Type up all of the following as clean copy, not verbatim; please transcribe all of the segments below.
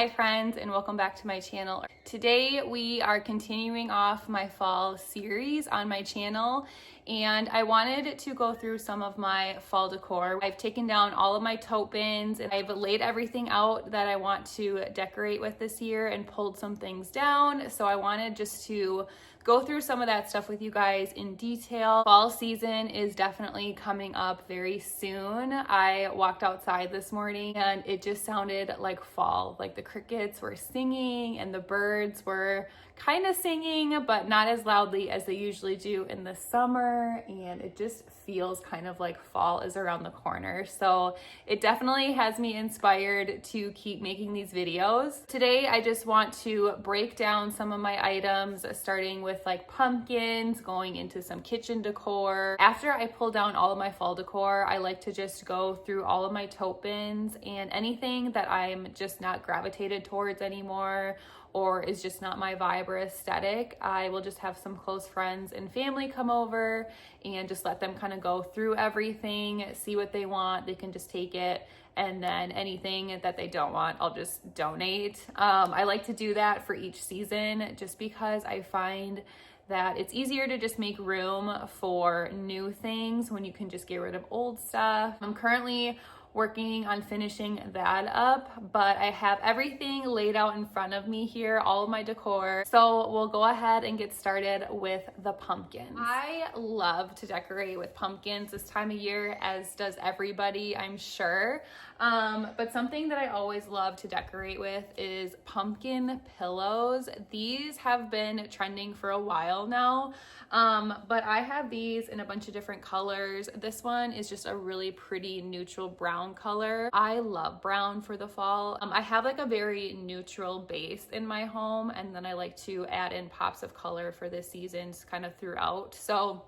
Hi friends, and welcome back to my channel. Today we are continuing off my fall series on my channel, and I wanted to go through some of my fall decor. I've taken down all of my tote bins and I've laid everything out that I want to decorate with this year and pulled some things down. So I wanted just to go through some of that stuff with you guys in detail. Fall season is definitely coming up very soon. I walked outside this morning and it just sounded like fall. Like the crickets were singing and the birds were kind of singing, but not as loudly as they usually do in the summer. And it just feels kind of like fall is around the corner. So it definitely has me inspired to keep making these videos. Today, I just want to break down some of my items, starting with like pumpkins, going into some kitchen decor. After I pull down all of my fall decor, I like to just go through all of my tote bins and anything that I'm just not gravitated towards anymore or is just not my vibe or aesthetic. I will just have some close friends and family come over and just let them kind of go through everything, see what they want. They can just take it, and then anything that they don't want, I'll just donate. I like to do that for each season just because I find that it's easier to just make room for new things when you can just get rid of old stuff. I'm currently working on finishing that up, but I have everything laid out in front of me here, all of my decor. So we'll go ahead and get started with the pumpkins. I love to decorate with pumpkins this time of year, as does everybody, I'm sure. But something that I always love to decorate with is pumpkin pillows. These have been trending for a while now, but I have these in a bunch of different colors. This one is just a really pretty neutral brown color. I love brown for the fall. I have like a very neutral base in my home, and then I like to add in pops of color for the seasons kind of throughout. So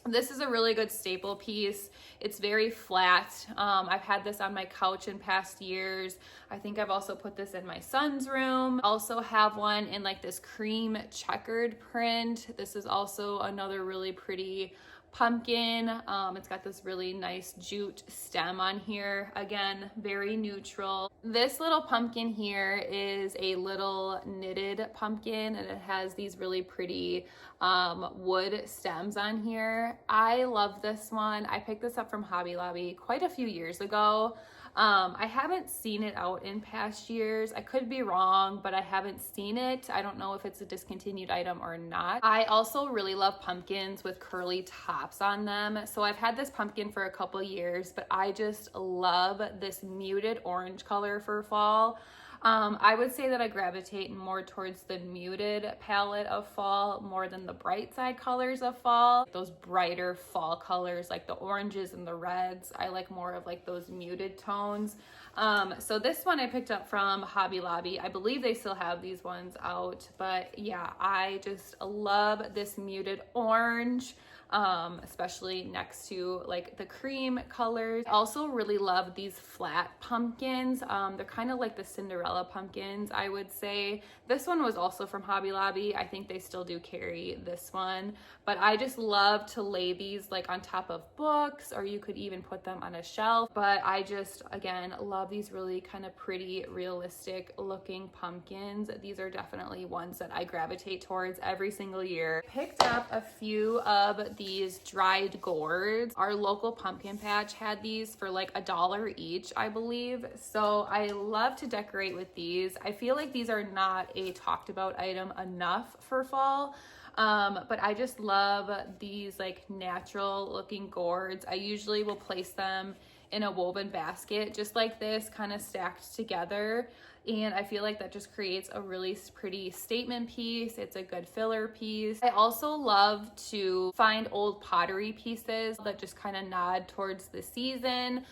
this is a really good staple piece. It's very flat. I've had this on my couch in past years. I think I've also put this in my son's room. Also have one in like this cream checkered print. This is also another really pretty pumpkin. It's got this really nice jute stem on here. Again, very neutral. This little pumpkin here is a little knitted pumpkin, and it has these really pretty wood stems on here. I love this one. I picked this up from Hobby Lobby quite a few years ago. I haven't seen it out in past years. I could be wrong, but I haven't seen it. I don't know if it's a discontinued item or not. I also really love pumpkins with curly tops on them. So I've had this pumpkin for a couple years, but I just love this muted orange color for fall. I would say that I gravitate more towards the muted palette of fall more than the bright side colors of fall. Those brighter fall colors like the oranges and the reds, I like more of like those muted tones. So this one I picked up from Hobby Lobby. I believe they still have these ones out, but yeah, I just love this muted orange. Especially next to like the cream colors. I also really love these flat pumpkins. They're kind of like the Cinderella pumpkins, I would say. This one was also from Hobby Lobby. I think they still do carry this one, but I just love to lay these like on top of books, or you could even put them on a shelf. But I just, again, love these really kind of pretty, realistic looking pumpkins. These are definitely ones that I gravitate towards every single year. Picked up a few of these dried gourds. Our local pumpkin patch had these for like $1 each, I believe. So I love to decorate with these. I feel like these are not a talked about item enough for fall. But I just love these like natural looking gourds. I usually will place them in a woven basket just like this, kind of stacked together. And I feel like that just creates a really pretty statement piece. It's a good filler piece. I also love to find old pottery pieces that just kind of nod towards the season.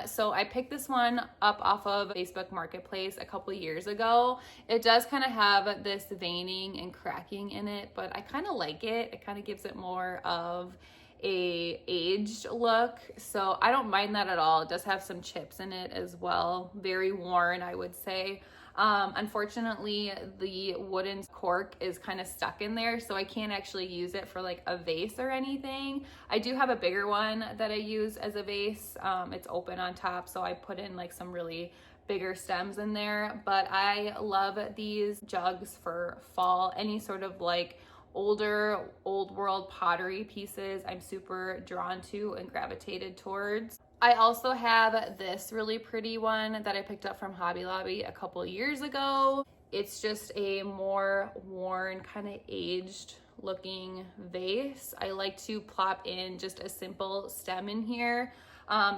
So I picked this one up off of Facebook Marketplace a couple years ago. It does kind of have this veining and cracking in it, but I kind of like it. It kind of gives it more of a aged look, so I don't mind that at all. It does have some chips in it as well, very worn, I would say. Unfortunately, the wooden cork is kind of stuck in there, so I can't actually use it for like a vase or anything. I do have a bigger one that I use as a vase. It's open on top, so I put in like some really bigger stems in there. But I love these jugs for fall, any sort of like older old world pottery pieces I'm super drawn to and gravitated towards. I also have this really pretty one that I picked up from Hobby Lobby a couple years ago. It's just a more worn, kind of aged looking vase. I like to plop in just a simple stem in here.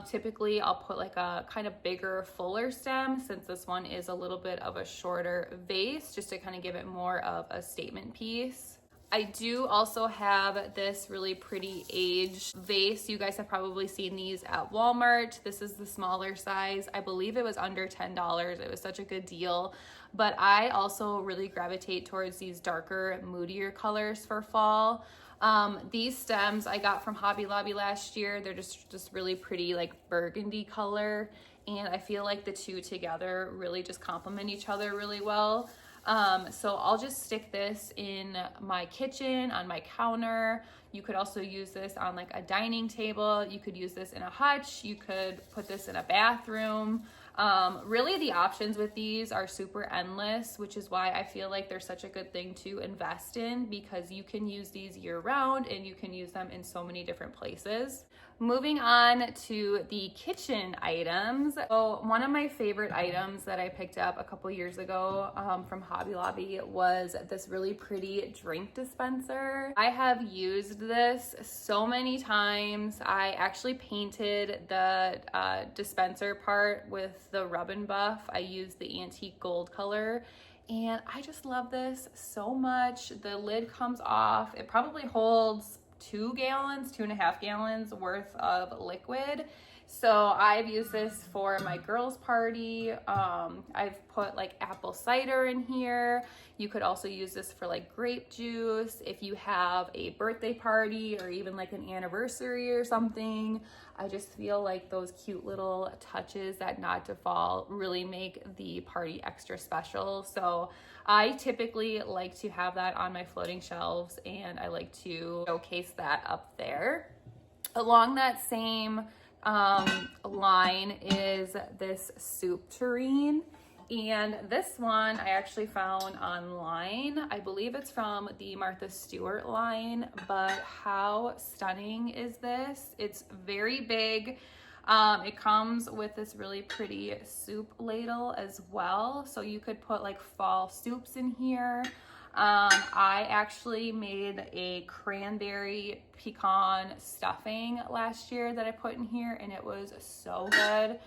Typically I'll put like a kind of bigger, fuller stem, since this one is a little bit of a shorter vase, just to kind of give it more of a statement piece. I do also have this really pretty aged vase. You guys have probably seen these at Walmart. This is the smaller size. I believe it was under $10. It was such a good deal. But I also really gravitate towards these darker, moodier colors for fall. These stems I got from Hobby Lobby last year. They're just really pretty, like burgundy color. And I feel like the two together really just complement each other really well. So I'll just stick this in my kitchen, on my counter. You could also use this on like a dining table. You could use this in a hutch. You could put this in a bathroom. Really the options with these are super endless, which is why I feel like they're such a good thing to invest in, because you can use these year round and you can use them in so many different places. Moving on to the kitchen items. So one of my favorite items that I picked up a couple years ago from Hobby Lobby was this really pretty drink dispenser. I have used this so many times. I actually painted the dispenser part with the rub and buff. I used the antique gold color. And I just love this so much. The lid comes off. It probably holds 2.5 gallons worth of liquid. So I've used this for my girls' party. I've put like apple cider in here. You could also use this for like grape juice. If you have a birthday party or even like an anniversary or something, I just feel like those cute little touches, that nod to fall, really make the party extra special. So I typically like to have that on my floating shelves, and I like to showcase that up there. Along that same line is this soup tureen, and this one I actually found online. I believe it's from the Martha Stewart line, but how stunning is this? It's very big. It comes with this really pretty soup ladle as well, so you could put like fall soups in here. I actually made a cranberry pecan stuffing last year that I put in here, and it was so good.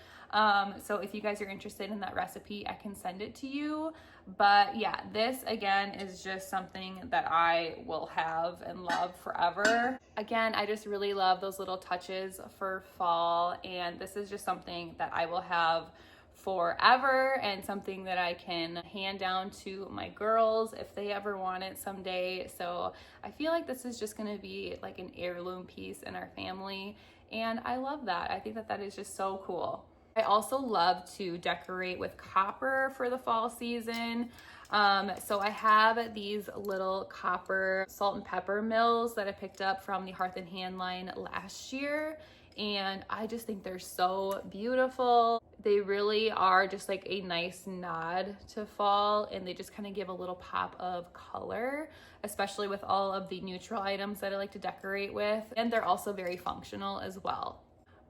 So if you guys are interested in that recipe, I can send it to you. But yeah, this again is just something that I will have and love forever. Again, I just really love those little touches for fall, and this is just something that I will have forever, and something that I can hand down to my girls if they ever want it someday. So I feel like this is just going to be like an heirloom piece in our family, and I love that. I think that that is just so cool. I also love to decorate with copper for the fall season. So I have these little copper salt and pepper mills that I picked up from the Hearth and Hand line last year, and I just think they're so beautiful. They really are just like a nice nod to fall, and they just kind of give a little pop of color, especially with all of the neutral items that I like to decorate with, and they're also very functional as well.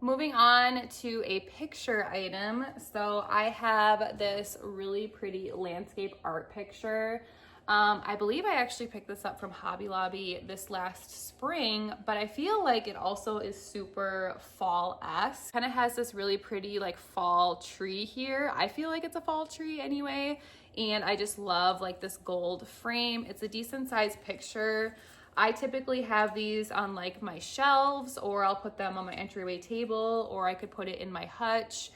Moving on to a picture item. So I have this really pretty landscape art picture. I believe I actually picked this up from Hobby Lobby this last spring, but I feel like it also is super fall-esque. Kind of has this really pretty like fall tree here. I feel like it's a fall tree anyway, and I just love like this gold frame. It's a decent sized picture. I typically have these on like my shelves, or I'll put them on my entryway table, or I could put it in my hutch.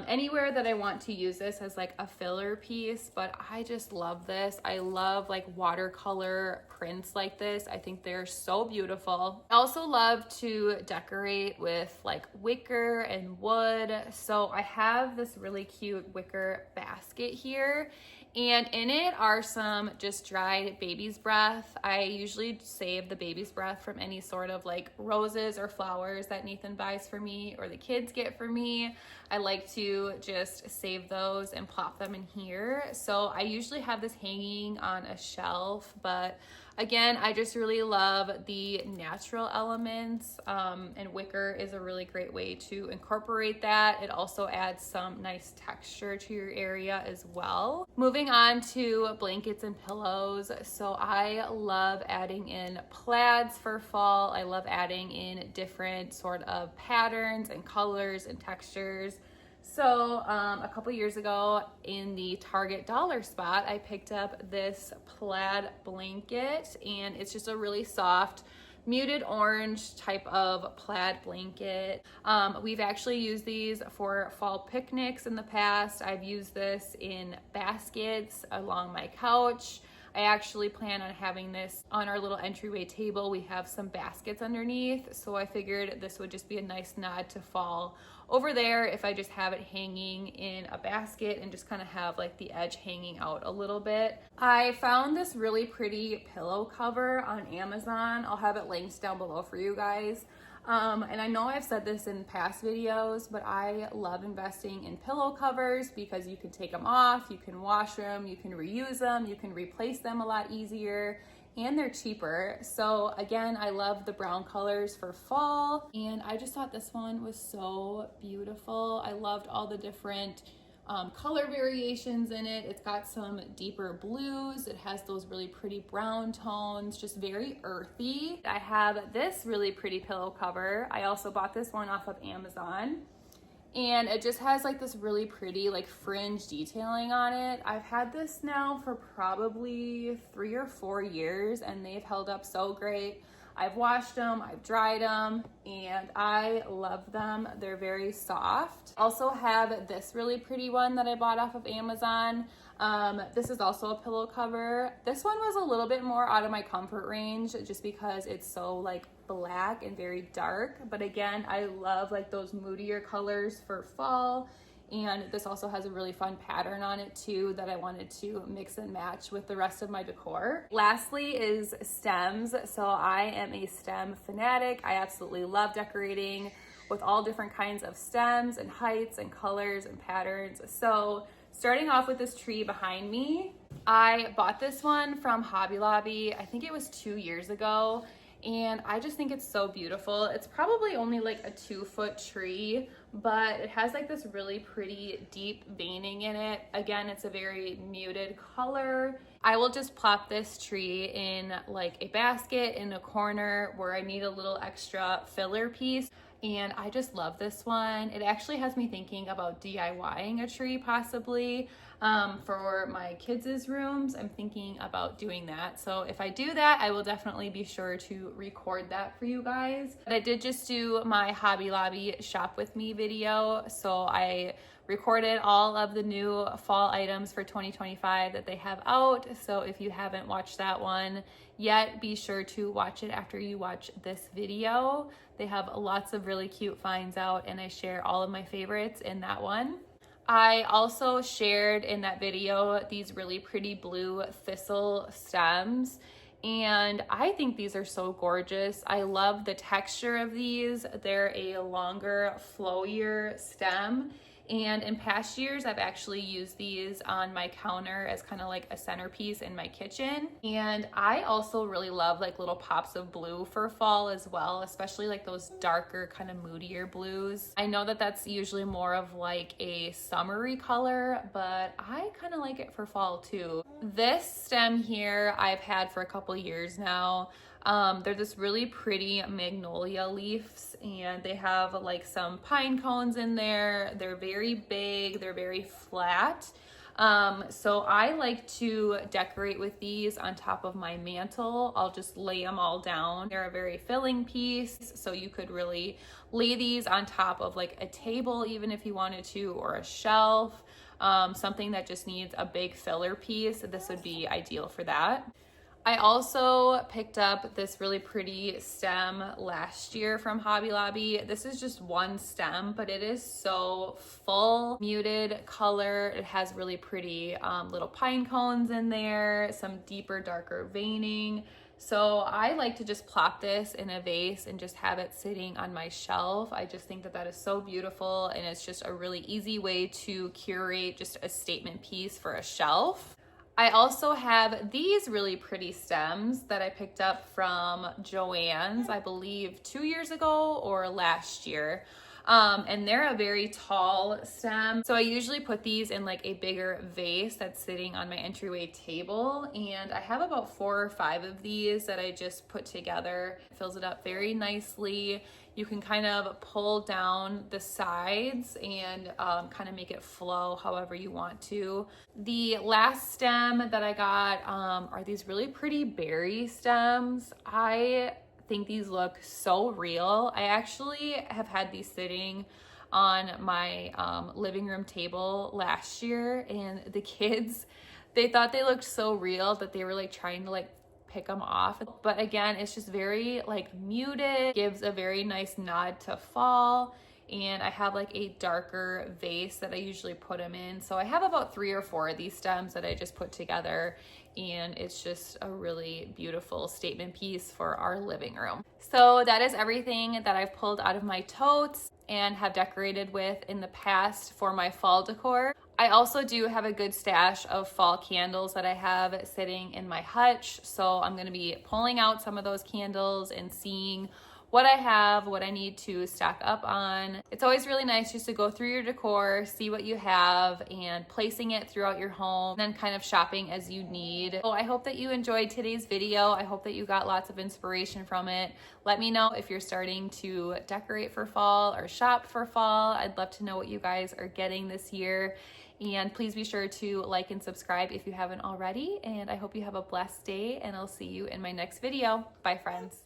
Anywhere that I want to use this as like a filler piece, but I just love this. I love like watercolor prints like this. I think they're so beautiful. I also love to decorate with like wicker and wood. So I have this really cute wicker basket here, and in it are some just dried baby's breath. I usually save the baby's breath from any sort of like roses or flowers that Nathan buys for me or the kids get for me. I like to just save those and plop them in here. So I usually have this hanging on a shelf, but again, I just really love the natural elements, and wicker is a really great way to incorporate that. It also adds some nice texture to your area as well. Moving on to blankets and pillows. So I love adding in plaids for fall. I love adding in different sort of patterns and colors and textures. So a couple years ago in the Target dollar spot, I picked up this plaid blanket, and it's just a really soft muted orange type of plaid blanket. We've actually used these for fall picnics in the past. I've used this in baskets along my couch. I actually plan on having this on our little entryway table. We have some baskets underneath, so I figured this would just be a nice nod to fall over there if I just have it hanging in a basket and just kind of have like the edge hanging out a little bit. I found this really pretty pillow cover on Amazon. I'll have it linked down below for you guys. And I know I've said this in past videos, but I love investing in pillow covers because you can take them off, you can wash them, you can reuse them, you can replace them a lot easier, and they're cheaper. So again, I love the brown colors for fall, and I just thought this one was so beautiful. I loved all the different color variations in it. It's got some deeper blues. It has those really pretty brown tones, just very earthy. I have this really pretty pillow cover. I also bought this one off of Amazon, and it just has like this really pretty like fringe detailing on it. I've had this now for probably 3 or 4 years, and they've held up so great. I've washed them, I've dried them, and I love them. They're very soft. Also have this really pretty one that I bought off of Amazon. This is also a pillow cover. This one was a little bit more out of my comfort range just because it's so like black and very dark. But again, I love like those moodier colors for fall. And this also has a really fun pattern on it too that I wanted to mix and match with the rest of my decor. Lastly is stems. So I am a stem fanatic. I absolutely love decorating with all different kinds of stems and heights and colors and patterns. So starting off with this tree behind me, I bought this one from Hobby Lobby. I think it was 2 years ago. And I just think it's so beautiful. It's probably only like a 2-foot tree, but it has like this really pretty deep veining in it. Again, it's a very muted color. I will just plop this tree in like a basket in a corner where I need a little extra filler piece. And I just love this one. It actually has me thinking about DIYing a tree possibly for my kids' rooms. I'm thinking about doing that. So if I do that, I will definitely be sure to record that for you guys. But I did just do my Hobby Lobby shop with me video. So I recorded all of the new fall items for 2025 that they have out. So if you haven't watched that one yet, be sure to watch it after you watch this video. They have lots of really cute finds out, and I share all of my favorites in that one. I also shared in that video these really pretty blue thistle stems, and I think these are so gorgeous. I love the texture of these. They're a longer, flowier stem. And in past years, I've actually used these on my counter as kind of like a centerpiece in my kitchen. And I also really love like little pops of blue for fall as well, especially like those darker kind of moodier blues. I know that that's usually more of like a summery color, but I kind of like it for fall too. This stem here I've had for a couple years now. They're this really pretty magnolia leaves, and they have like some pine cones in there. They're very big, they're very flat. So I like to decorate with these on top of my mantle. I'll just lay them all down. They're a very filling piece, so you could really lay these on top of like a table even if you wanted to, or a shelf, something that just needs a big filler piece. This would be ideal for that. I also picked up this really pretty stem last year from Hobby Lobby. This is just one stem, but it is so full, muted color. It has really pretty little pine cones in there, some deeper, darker veining. So I like to just plop this in a vase and just have it sitting on my shelf. I just think that that is so beautiful, and it's just a really easy way to curate just a statement piece for a shelf. I also have these really pretty stems that I picked up from Joann's, I believe 2 years ago or last year. And they're a very tall stem. So I usually put these in like a bigger vase that's sitting on my entryway table. And I have about 4 or 5 of these that I just put together. It fills it up very nicely. You can kind of pull down the sides and kind of make it flow however you want to. The last stem that I got are these really pretty berry stems. I think these look so real. I actually have had these sitting on my living room table last year, and the kids, they thought they looked so real that they were like trying to like pick them off. But again, it's just very like muted, gives a very nice nod to fall. And I have like a darker vase that I usually put them in. So I have about 3 or 4 of these stems that I just put together, and it's just a really beautiful statement piece for our living room. So that is everything that I've pulled out of my totes and have decorated with in the past for my fall decor. I also do have a good stash of fall candles that I have sitting in my hutch. So I'm gonna be pulling out some of those candles and seeing what I have, what I need to stock up on. It's always really nice just to go through your decor, see what you have, and placing it throughout your home, and then kind of shopping as you need. So I hope that you enjoyed today's video. I hope that you got lots of inspiration from it. Let me know if you're starting to decorate for fall or shop for fall. I'd love to know what you guys are getting this year. And please be sure to like and subscribe if you haven't already. And I hope you have a blessed day, and I'll see you in my next video. Bye, friends.